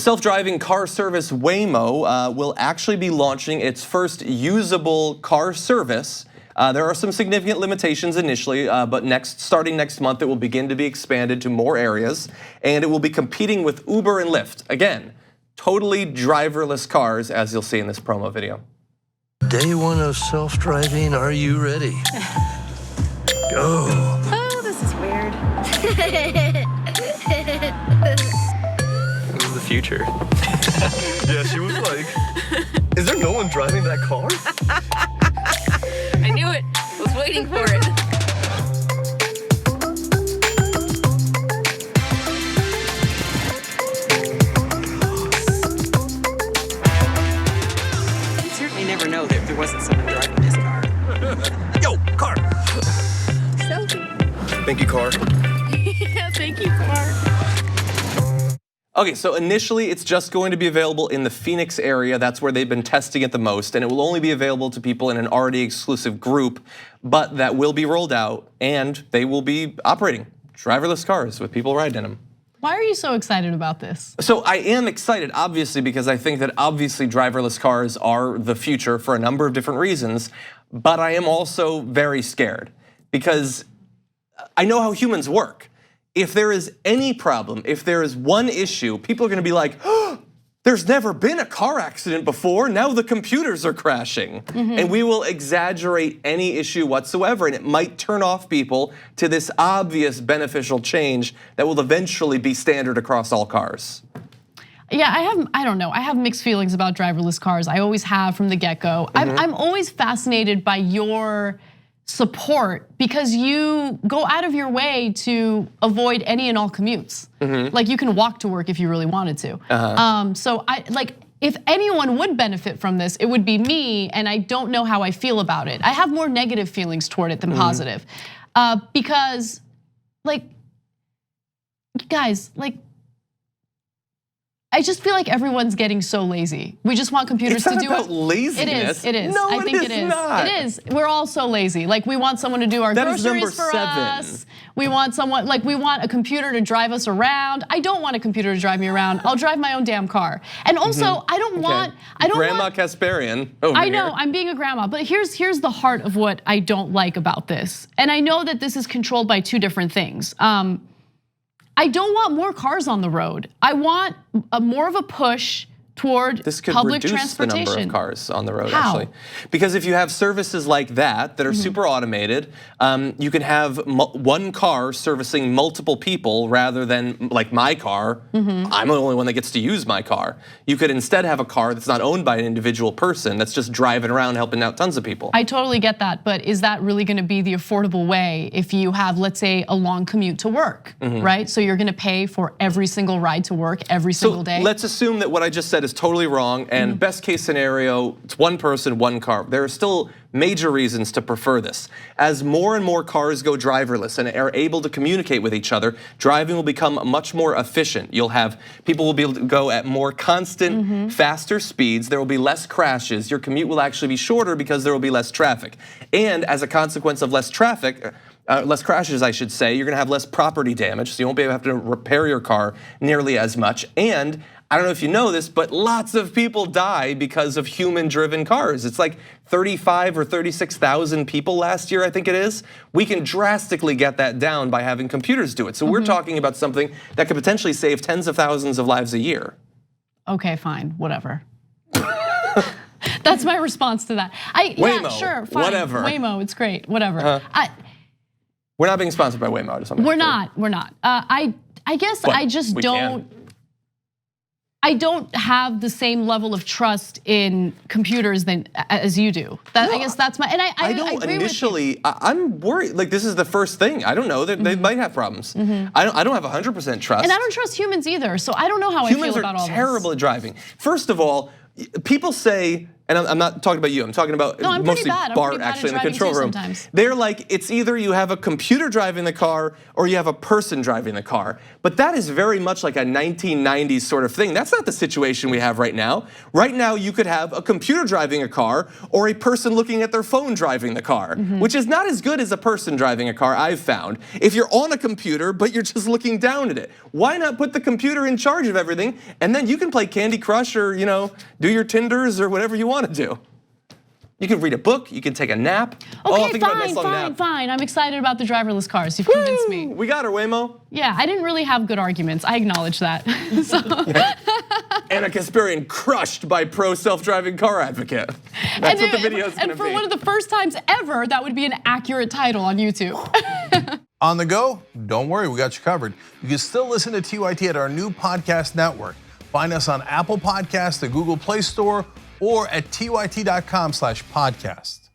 Self-driving car service Waymo will actually be launching its first usable car service. There are some significant limitations initially, but starting next month, it will begin to be expanded to more areas, and it will be competing with Uber and Lyft. Again, totally driverless cars, as you'll see in this promo video. Day one of self-driving, are you ready? Go. Oh, this is weird. This is the future. Yeah, she was like, is there no one driving that car? I knew it. I was waiting for it. You'd certainly never know that there wasn't someone driving this car. Yo, car. Selfie. Thank you, car. Yeah, thank you, car. Okay, so initially it's just going to be available in the Phoenix area. That's where they've been testing it the most, and it will only be available to people in an already exclusive group, but that will be rolled out, and they will be operating driverless cars with people riding in them. Why are you so excited about this? So I am excited, obviously, because I think that obviously driverless cars are the future for a number of different reasons, but I am also very scared because I know how humans work. If there is any problem, if there is one issue, people are gonna be like, oh, there's never been a car accident before, now the computers are crashing. And we will exaggerate any issue whatsoever, and it might turn off people to this obvious beneficial change that will eventually be standard across all cars. Yeah, I don't know. I have mixed feelings about driverless cars. I always have from the get-go. I'm always fascinated by your support because you go out of your way to avoid any and all commutes. Like you can walk to work if you really wanted to. So if anyone would benefit from this, it would be me, and I don't know how I feel about it. I have more negative feelings toward it than positive. Because guys, I just feel like everyone's getting so lazy. We just want computers to do it. It's not about laziness. It is. No, I think it is not. It is. We're all so lazy. Like we want someone to do our groceries for us. We want someone, we want a computer to drive us around. I don't want a computer to drive me around. I'll drive my own damn car. And also, I don't want, Grandma Kasparian over I know, here. I'm being a grandma, but here's the heart of what I don't like about this. And I know that this is controlled by two different things. I don't want more cars on the road. I want more of a push toward public transportation. This could reduce the number of cars on the road, How? actually. Because if you have services like that are super automated, you can have one car servicing multiple people rather than like my car. I'm the only one that gets to use my car. You could instead have a car that's not owned by an individual person that's just driving around helping out tons of people. I totally get that, but is that really gonna be the affordable way if you have, let's say, a long commute to work, right? So you're gonna pay for every single ride to work every single day? Let's assume that what I just said is totally wrong, and best case scenario, it's one person, one car. There are still major reasons to prefer this. As more and more cars go driverless and are able to communicate with each other, driving will become much more efficient. People will be able to go at more constant, faster speeds. There will be less crashes. Your commute will actually be shorter because there will be less traffic. And as a consequence of less traffic, less crashes, I should say, you're gonna have less property damage, so you won't be able to have to repair your car nearly as much. And I don't know if you know this, but lots of people die because of human-driven cars. It's like 35 or 36,000 people last year, I think it is. We can drastically get that down by having computers do it. So we're talking about something that could potentially save tens of thousands of lives a year. Okay, fine, whatever. That's my response to that. Waymo, yeah, sure, fine. whatever. Waymo, it's great, whatever. We're not being sponsored by Waymo. I just want to We're not. I guess But I just we don't. can. I don't have the same level of trust in computers as you do. I guess that's my, and I don't agree initially. with you. I'm worried. Like this is the first thing. I don't know that they might have problems. I don't have 100% trust. And I don't trust humans either. So I don't know how I feel about all Humans this. are terrible at driving. First of all, people say, and I'm not talking about you, I'm talking about No, I'm pretty mostly bad. I'm Bart pretty bad at actually in the driving control too room. sometimes. They're like, it's either you have a computer driving the car or you have a person driving the car. But that is very much like a 1990s sort of thing. That's not the situation we have right now. Right now, you could have a computer driving a car or a person looking at their phone driving the car, which is not as good as a person driving a car, I've found. If you're on a computer, but you're just looking down at it, why not put the computer in charge of everything, and then you can play Candy Crush or, do your Tinders or whatever you want to do. You can read a book, you can take a nap. Okay, think about a nice long nap. fine. I'm excited about the driverless cars. You've convinced me. We got her, Waymo. Yeah, I didn't really have good arguments. I acknowledge that. And a Kasparian crushed by pro self-driving car advocate. That's what the video is going to And be. for one of the first times ever, that would be an accurate title on YouTube. On the go? Don't worry, we got you covered. You can still listen to TYT at our new podcast network. Find us on Apple Podcasts, the Google Play Store, or at tyt.com/podcast.